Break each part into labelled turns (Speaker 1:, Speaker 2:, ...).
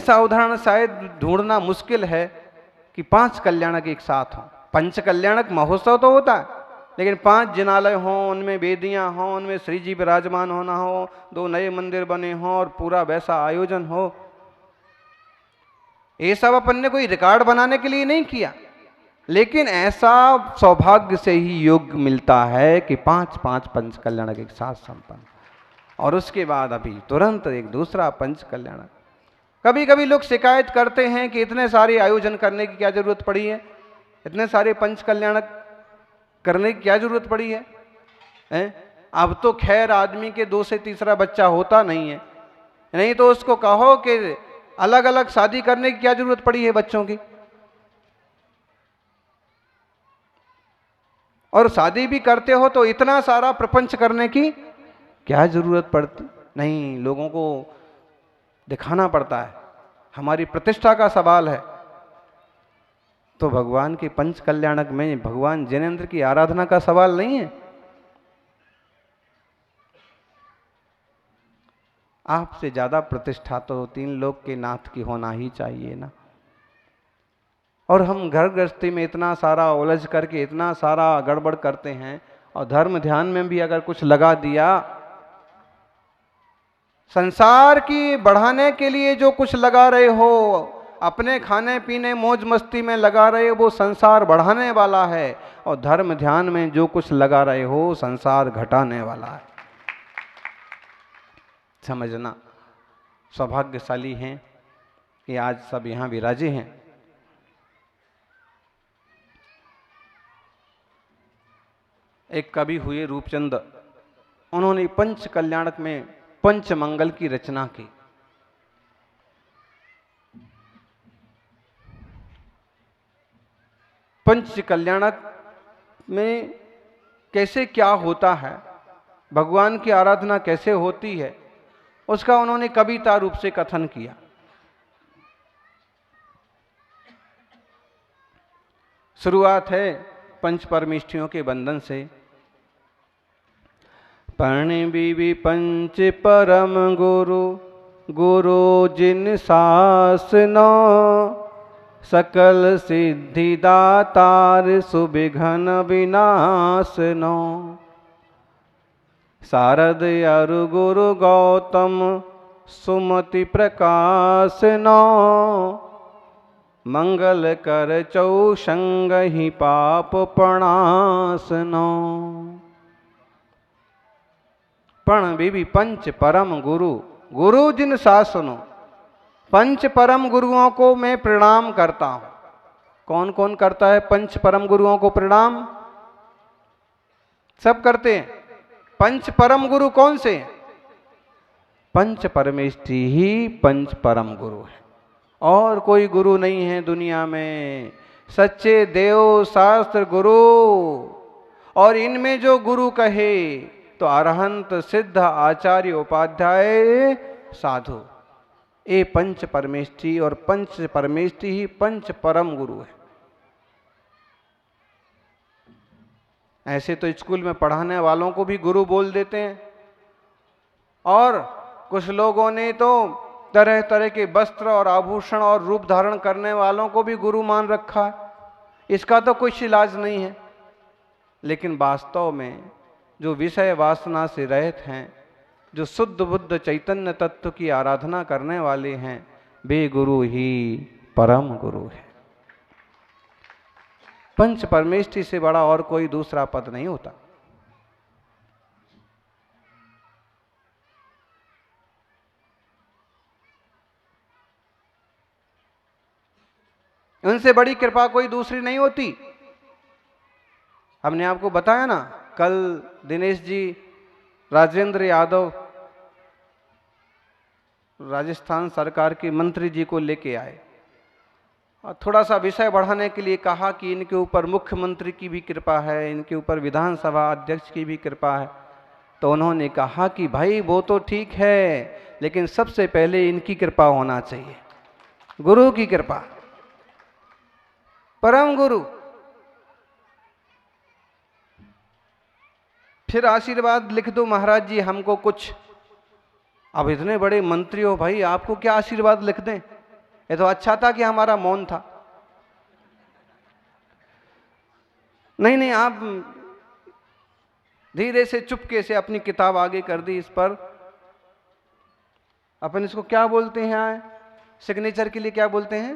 Speaker 1: ऐसा उदाहरण शायद ढूंढना मुश्किल है कि 5 कल्याणक एक साथ हों। पंच कल्याणक महोत्सव तो होता है, लेकिन 5 जिनालय हों, उनमें वेदियां हों, उनमें श्री जी विराजमान होना हो, 2 नए मंदिर बने हों और पूरा वैसा आयोजन हो। ये सब अपन ने कोई रिकॉर्ड बनाने के लिए नहीं किया, लेकिन ऐसा सौभाग्य से ही योग मिलता है कि 5-5 पंच कल्याणक एक साथ संपन्न, और उसके बाद अभी तुरंत एक दूसरा पंच कल्याणक। कभी कभी लोग शिकायत करते हैं कि इतने सारे आयोजन करने की क्या जरूरत पड़ी है, इतने सारे पंच कल्याणक करने की क्या जरूरत पड़ी है? अब तो खैर आदमी के 2 से तीसरा बच्चा होता नहीं है, नहीं तो उसको कहो कि अलग अलग शादी करने की क्या जरूरत पड़ी है बच्चों की। और शादी भी करते हो तो इतना सारा प्रपंच करने की क्या जरूरत पड़ती? नहीं, लोगों को दिखाना पड़ता है, हमारी प्रतिष्ठा का सवाल है। तो भगवान के पंच कल्याणक में भगवान जिनेंद्र की आराधना का सवाल नहीं है। आपसे ज्यादा प्रतिष्ठा तो 3 लोक के नाथ की होना ही चाहिए ना। और हम घर गृहस्थी में इतना सारा उलझ करके इतना सारा गड़बड़ करते हैं, और धर्म ध्यान में भी अगर कुछ लगा दिया, संसार की बढ़ाने के लिए जो कुछ लगा रहे हो, अपने खाने पीने मौज मस्ती में लगा रहे हो, वो संसार बढ़ाने वाला है, और धर्म ध्यान में जो कुछ लगा रहे हो संसार घटाने वाला है। समझना, सौभाग्यशाली हैं कि आज सब यहां विराजे हैं। एक कवि हुए रूपचंद, उन्होंने पंच कल्याणक में पंच मंगल की रचना की। पंच कल्याणक में कैसे क्या होता है, भगवान की आराधना कैसे होती है, उसका उन्होंने कविता रूप से कथन किया। शुरुआत है पंच परमेष्ठियों के बंधन से। पर्ण बीबी पंच परम गुरु, गुरु जिन शासनो, सकल सिद्धि दातार सुविघन विनाशनो। शारद अरु गुरु गौतम, सुमति प्रकाशनो, मंगल कर चौसंग ही पाप प्रणाशनो। पण बीबी पंच परम गुरु, गुरु जिन शासनो, पंच परम गुरुओं को मैं प्रणाम करता हूं। कौन कौन करता है पंच परम गुरुओं को प्रणाम? सब करते हैं। पंच परम गुरु कौन से? पंच परमेष्ठी ही पंच परम गुरु है, और कोई गुरु नहीं है दुनिया में। सच्चे देव शास्त्र गुरु, और इनमें जो गुरु कहे तो अरहंत सिद्ध आचार्य उपाध्याय साधु, ये पंच परमेष्ठी, और पंच परमेष्ठी ही पंच परम गुरु है। ऐसे तो स्कूल में पढ़ाने वालों को भी गुरु बोल देते हैं, और कुछ लोगों ने तो तरह तरह के वस्त्र और आभूषण और रूप धारण करने वालों को भी गुरु मान रखा है। इसका तो कुछ इलाज नहीं है, लेकिन वास्तव में जो विषय वासना से रहित हैं, जो शुद्ध बुद्ध चैतन्य तत्व की आराधना करने वाले हैं, वे गुरु ही परम गुरु है। पंच परमेष्ठी से बड़ा और कोई दूसरा पद नहीं होता। उनसे बड़ी कृपा कोई दूसरी नहीं होती। हमने आपको बताया ना, कल दिनेश जी राजेंद्र यादव राजस्थान सरकार के मंत्री जी को लेके आए, और थोड़ा सा विषय बढ़ाने के लिए कहा कि इनके ऊपर मुख्यमंत्री की भी कृपा है, इनके ऊपर विधानसभा अध्यक्ष की भी कृपा है। तो उन्होंने कहा कि भाई वो तो ठीक है, लेकिन सबसे पहले इनकी कृपा होना चाहिए, गुरु की कृपा, परम गुरु। फिर आशीर्वाद लिख दो महाराज जी हमको कुछ। अब इतने बड़े मंत्री हो भाई, आपको क्या आशीर्वाद लिख दें? ये तो अच्छा था कि हमारा मौन था। नहीं नहीं, आप धीरे से चुपके से अपनी किताब आगे कर दी। इस पर अपन इसको क्या बोलते हैं, सिग्नेचर के लिए क्या बोलते हैं?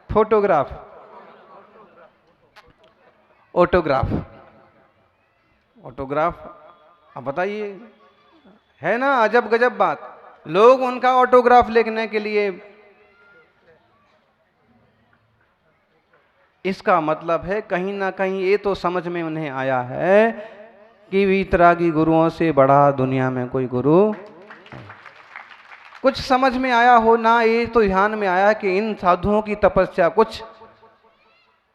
Speaker 1: Photograph, autograph, autograph. अब बताइए, है ना अजब गजब बात। लोग उनका ऑटोग्राफ लिखने के लिए, इसका मतलब है कहीं ना कहीं ये तो समझ में उन्हें आया है कि वीतरागी गुरुओं से बड़ा दुनिया में कोई गुरु। कुछ समझ में आया हो ना, ये तो ध्यान में आया कि इन साधुओं की तपस्या कुछ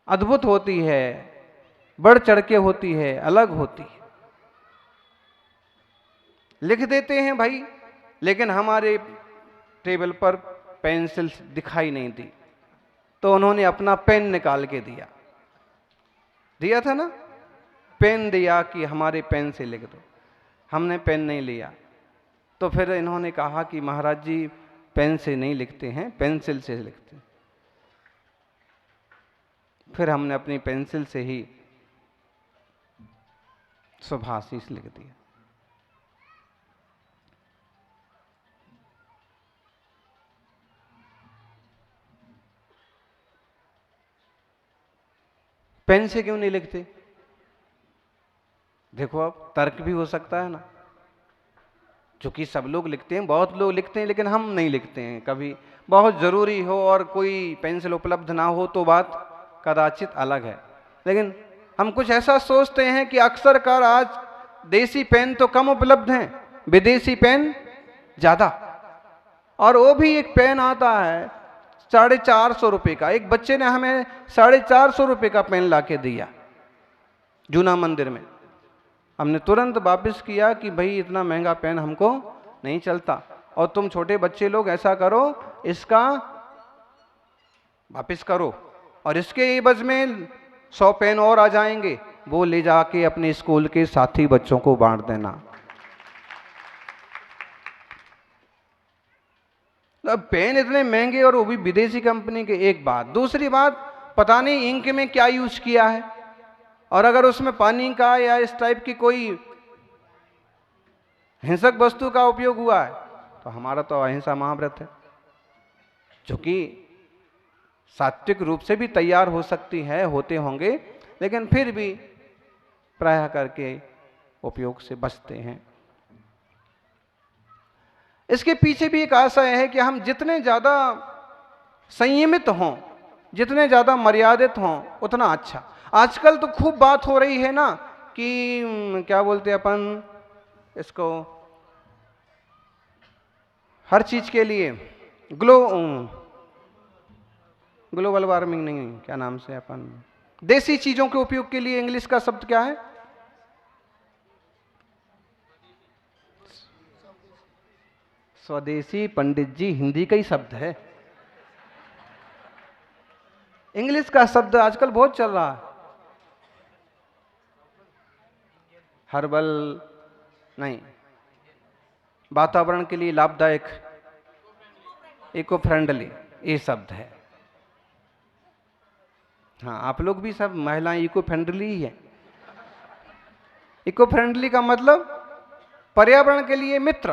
Speaker 1: अद्भुत होती है, बढ़ चढ़ के होती है, अलग होती है। लिख देते हैं भाई, लेकिन हमारे टेबल पर पेंसिल दिखाई नहीं दी, तो उन्होंने अपना पेन निकाल के दिया। दिया था ना, पेन दिया कि हमारे पेन से लिख दो। हमने पेन नहीं लिया, तो फिर इन्होंने कहा कि महाराज जी पेन से नहीं लिखते हैं, पेंसिल से लिखते हैं। फिर हमने अपनी पेंसिल से ही शुभाशीष लिख दिया। पेन से क्यों नहीं लिखते? देखो, अब तर्क भी हो सकता है ना, क्योंकि सब लोग लिखते हैं, बहुत लोग लिखते हैं, लेकिन हम नहीं लिखते हैं। कभी बहुत जरूरी हो और कोई पेंसिल उपलब्ध ना हो तो बात कदाचित अलग है, लेकिन हम कुछ ऐसा सोचते हैं कि अक्सर कर आज देसी पेन तो कम उपलब्ध हैं, विदेशी पेन ज्यादा। और वो भी एक पेन आता है 450 रुपये का। एक बच्चे ने हमें 450 रुपये का पेन ला के दिया जूना मंदिर में। हमने तुरंत वापस किया कि भाई इतना महंगा पेन हमको नहीं चलता, और तुम छोटे बच्चे लोग ऐसा करो, इसका वापस करो, और इसके एवज में 100 पेन और आ जाएंगे, वो ले जाके अपने स्कूल के साथी बच्चों को बांट देना। अब पेन इतने महंगे और वो भी विदेशी कंपनी के, एक बात। दूसरी बात, पता नहीं इंक में क्या यूज किया है, और अगर उसमें पानी का या इस टाइप की कोई हिंसक वस्तु का उपयोग हुआ है तो हमारा तो अहिंसा महाव्रत है, जो कि सात्विक रूप से भी तैयार हो सकती है, होते होंगे, लेकिन फिर भी प्रायः करके उपयोग से बचते हैं। इसके पीछे भी एक आशय है कि हम जितने ज्यादा संयमित हों, जितने ज्यादा मर्यादित हों, उतना अच्छा। आजकल तो खूब बात हो रही है ना कि क्या बोलते हैं अपन इसको, हर चीज के लिए ग्लोबल वार्मिंग नहीं, क्या नाम से अपन, देसी चीजों के उपयोग के लिए इंग्लिश का शब्द क्या है? स्वदेशी। पंडित जी, हिंदी का ही शब्द है, इंग्लिश का शब्द आजकल बहुत चल रहा है। हर्बल नहीं, वातावरण के लिए लाभदायक, इको फ्रेंडली, ये शब्द है। हाँ, आप लोग भी सब महिलाएं इको फ्रेंडली ही है। इको फ्रेंडली का मतलब पर्यावरण के लिए मित्र,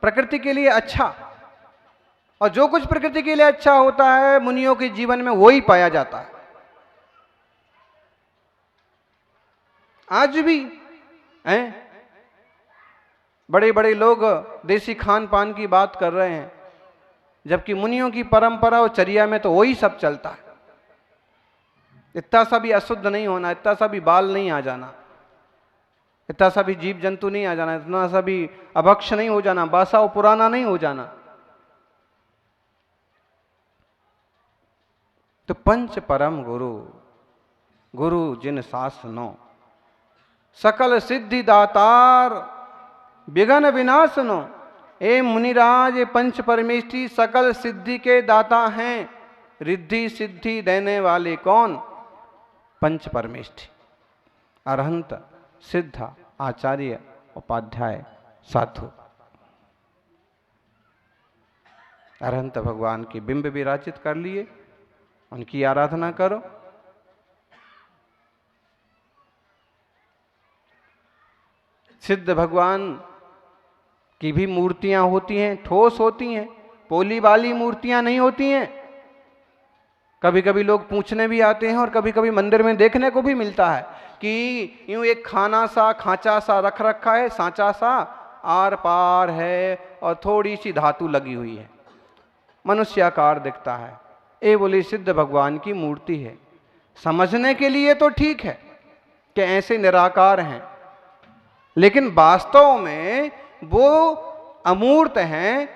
Speaker 1: प्रकृति के लिए अच्छा, और जो कुछ प्रकृति के लिए अच्छा होता है मुनियों के जीवन में वही पाया जाता है। आज भी हैं बड़े बड़े लोग देसी खान पान की बात कर रहे हैं, जबकि मुनियों की परंपरा और चर्या में तो वही सब चलता है। इतना सा भी अशुद्ध नहीं होना, इतना सा भी बाल नहीं आ जाना, इतना सा भी जीव जंतु नहीं आ जाना, इतना सा भी अभक्ष नहीं हो जाना, बासा और पुराना नहीं हो जाना। तो पंच परम गुरु, गुरु जिन शासनो, सकल सिद्धि दातार विघ्न विनाशनो। ए मुनिराज, ये पंच परमेष्ठी सकल सिद्धि के दाता हैं। रिद्धि सिद्धि देने वाले कौन? पंच परमेष्ठी, अरहंत, सिद्ध, आचार्य, उपाध्याय, साधु। अरहंत भगवान के बिंब विराजित कर लिए, उनकी आराधना करो। सिद्ध भगवान की भी मूर्तियां होती हैं, ठोस होती हैं, पोली वाली मूर्तियां नहीं होती हैं। कभी कभी लोग पूछने भी आते हैं और कभी कभी मंदिर में देखने को भी मिलता है कि यूं एक खाना सा खांचा सा रख रखा है, सांचा सा आर पार है और थोड़ी सी धातु लगी हुई है, मनुष्याकार दिखता है। ये बोले सिद्ध भगवान की मूर्ति है। समझने के लिए तो ठीक है कि ऐसे निराकार हैं, लेकिन वास्तव में वो अमूर्त हैं,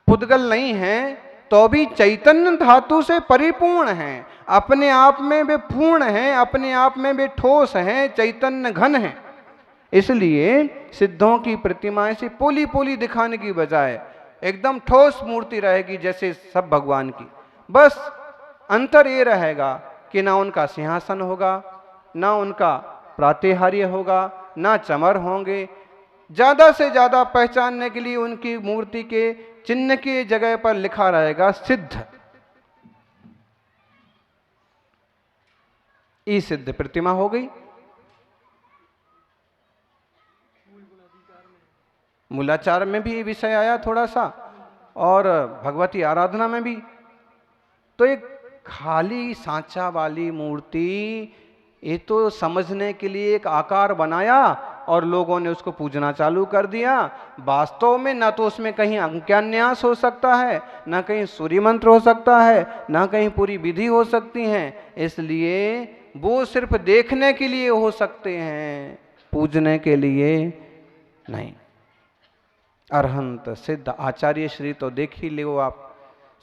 Speaker 1: पुद्गल नहीं हैं, तो भी चैतन्य धातु से परिपूर्ण हैं। अपने आप में वे पूर्ण हैं, अपने आप में वे ठोस हैं, चैतन्य घन हैं। इसलिए सिद्धों की प्रतिमा ऐसी पोली पोली दिखाने की बजाय एकदम ठोस मूर्ति रहेगी जैसे सब भगवान की। बस अंतर ये रहेगा कि ना उनका सिंहासन होगा, ना उनका प्रातिहार्य होगा, ना चमर होंगे। ज्यादा से ज्यादा पहचानने के लिए उनकी मूर्ति के चिन्ह की जगह पर लिखा रहेगा सिद्ध। ई सिद्ध प्रतिमा हो गई। मूलाचार में भी ये विषय आया थोड़ा सा, और भगवती आराधना में भी। तो एक खाली सांचा वाली मूर्ति, ये तो समझने के लिए एक आकार बनाया और लोगों ने उसको पूजना चालू कर दिया। वास्तव में ना तो उसमें कहीं अंक्यान्यास हो सकता है, ना कहीं सूर्य मंत्र हो सकता है, ना कहीं पूरी विधि हो सकती हैं। इसलिए वो सिर्फ देखने के लिए हो सकते हैं, पूजने के लिए नहीं। अरहंत सिद्ध आचार्य श्री तो देख ही लो आप,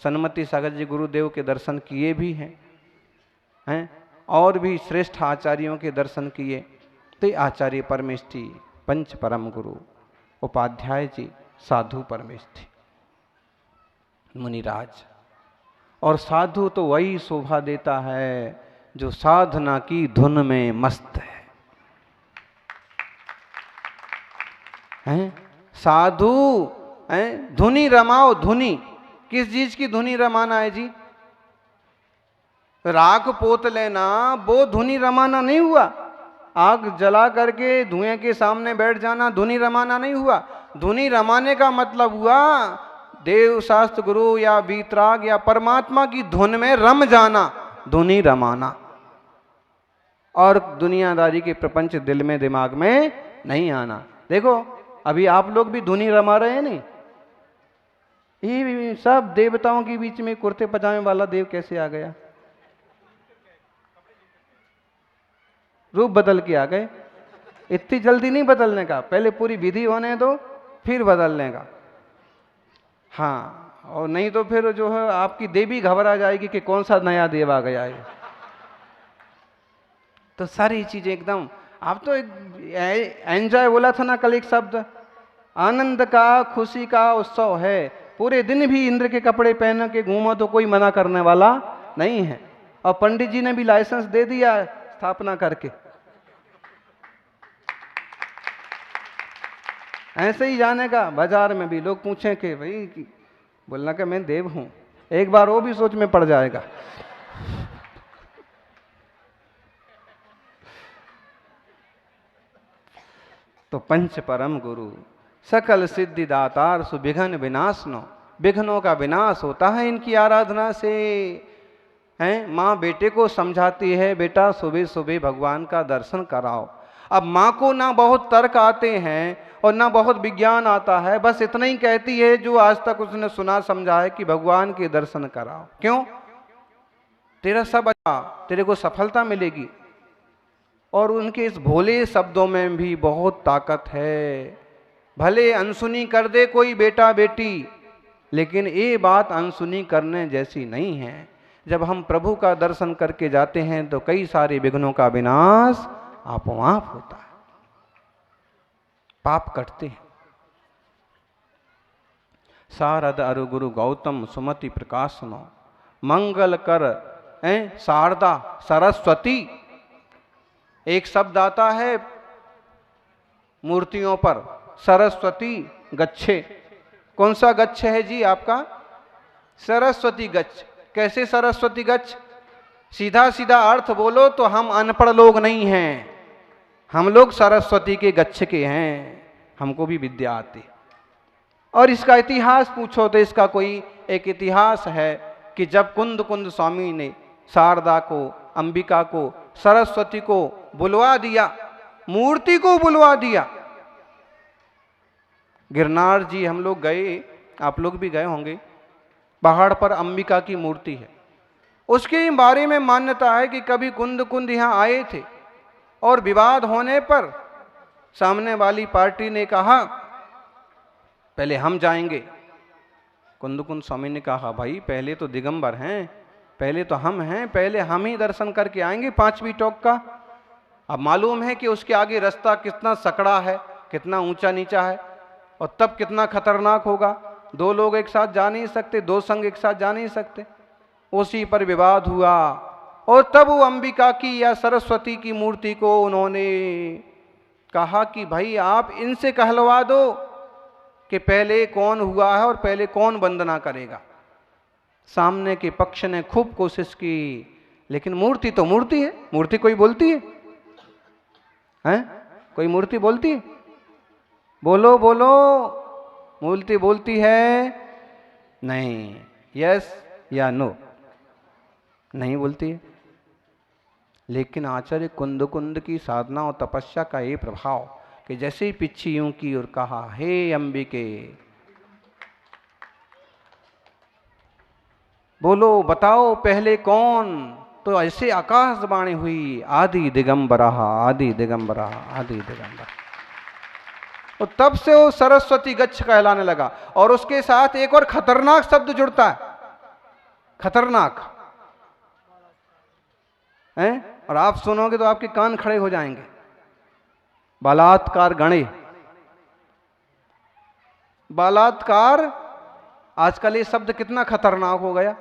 Speaker 1: सन्मति सागर जी गुरुदेव के दर्शन किए भी हैं और भी श्रेष्ठ आचार्यों के दर्शन किए। तो आचार्य परमेष्ठी, पंच परम गुरु, उपाध्याय जी, साधु परमेष्ठी, मुनिराज। और साधु तो वही शोभा देता है जो साधना की धुन में मस्त है? साधु हैं? धुनी रमाओ। धुनी किस चीज की धुनी रमाना है जी? राख पोत लेना वो धुनी रमाना नहीं हुआ। आग जला करके धुएं के सामने बैठ जाना धुनी रमाना नहीं हुआ। धुनी रमाने का मतलब हुआ देव शास्त्र गुरु या वीतराग या परमात्मा की धुन में रम जाना, धुनी रमाना। और दुनियादारी के प्रपंच दिल में दिमाग में नहीं आना। देखो अभी आप लोग भी धुनी रमा रहे हैं नहीं? ये सब देवताओं के बीच में कुर्ते पजामे वाला देव कैसे आ गया? रूप बदल के आ गए। इतनी जल्दी नहीं बदलने का, पहले पूरी विधि होने दो फिर बदलने का। हाँ, और नहीं तो फिर जो है आपकी देवी घबरा जाएगी कि कौन सा नया देव आ गया है। तो सारी चीजें एकदम, आप तो एंजॉय बोला था ना कल एक शब्द, आनंद का, खुशी का उत्सव है। पूरे दिन भी इंद्र के कपड़े पहन के घूमो तो कोई मना करने वाला नहीं है। और पंडित जी ने भी लाइसेंस दे दिया स्थापना करके। ऐसे ही जाने का बाजार में भी लोग पूछें कि भाई, बोलना कि मैं देव हूं, एक बार वो भी सोच में पड़ जाएगा। तो पंच परम गुरु सकल सिद्धि दातार सुविघ्न विनाशनो, विघ्नों का विनाश होता है इनकी आराधना से। हैं, माँ बेटे को समझाती है, बेटा सुबह सुबह भगवान का दर्शन कराओ। अब माँ को ना बहुत तर्क आते हैं और ना बहुत विज्ञान आता है, बस इतना ही कहती है जो आज तक उसने सुना समझा है कि भगवान के दर्शन कराओ। क्यों? तेरा सब अच्छा, तेरे को सफलता मिलेगी। और उनके इस भोले शब्दों में भी बहुत ताकत है। भले अनसुनी कर दे कोई बेटा बेटी, लेकिन ये बात अनसुनी करने जैसी नहीं है। जब हम प्रभु का दर्शन करके जाते हैं तो कई सारे विघ्नों का विनाश आपो आप होता है, पाप कटते हैं। शारद अरु गुरु गौतम सुमति प्रकाशनो, मंगल कर शारदा सरस्वती। एक शब्द आता है मूर्तियों पर, सरस्वती गच्छे, कौन सा गच्छ है जी आपका? सरस्वती गच्छ। कैसे सरस्वती गच्छ? सीधा सीधा अर्थ बोलो तो हम अनपढ़ लोग नहीं हैं, हम लोग सरस्वती के गच्छ के हैं, हमको भी विद्या आती। और इसका इतिहास पूछो तो इसका कोई एक इतिहास है कि जब कुंद कुंद स्वामी ने शारदा को, अंबिका को, सरस्वती को बुलवा दिया, मूर्ति को बुलवा दिया। गिरनार जी हम लोग गए, आप लोग भी गए होंगे, पहाड़ पर अंबिका की मूर्ति है। उसके बारे में मान्यता है कि कभी कुंद कुंद यहाँ आए थे और विवाद होने पर सामने वाली पार्टी ने कहा पहले हम जाएंगे। कुंद कुंद स्वामी ने कहा भाई पहले तो दिगंबर हैं, पहले तो हम हैं, पहले हम ही दर्शन करके आएंगे 5वीं टोक का। अब मालूम है कि उसके आगे रास्ता कितना सकड़ा है, कितना ऊंचा नीचा है, और तब कितना खतरनाक होगा। 2 लोग एक साथ जा नहीं सकते, 2 संघ एक साथ जा नहीं सकते। उसी पर विवाद हुआ और तब वो अंबिका की या सरस्वती की मूर्ति को उन्होंने कहा कि भाई आप इनसे कहलवा दो कि पहले कौन हुआ है और पहले कौन वंदना करेगा। सामने के पक्ष ने खूब कोशिश की, लेकिन मूर्ति तो मूर्ति है। मूर्ति कोई बोलती है? हैं? कोई मूर्ति बोलती है? बोलो बोलो, मूर्ति बोलती है? नहीं। यस या नो? नहीं बोलती है। लेकिन आचार्य कुंद कुंद की साधना और तपस्या का ये प्रभाव कि जैसे ही पिछी यूं की और कहा हे अंबिके, बोलो बताओ पहले कौन, तो ऐसे आकाशवाणी हुई आदि दिगंबरा, आदि दिगंबरा, आदि दिगंबरा। और तब से वो सरस्वती गच्छ कहलाने लगा। और उसके साथ एक और खतरनाक शब्द जुड़ता है, खतरनाक है, और आप सुनोगे तो आपके कान खड़े हो जाएंगे। बलात्कार गणे। बलात्कार, आजकल ये शब्द कितना खतरनाक हो गया।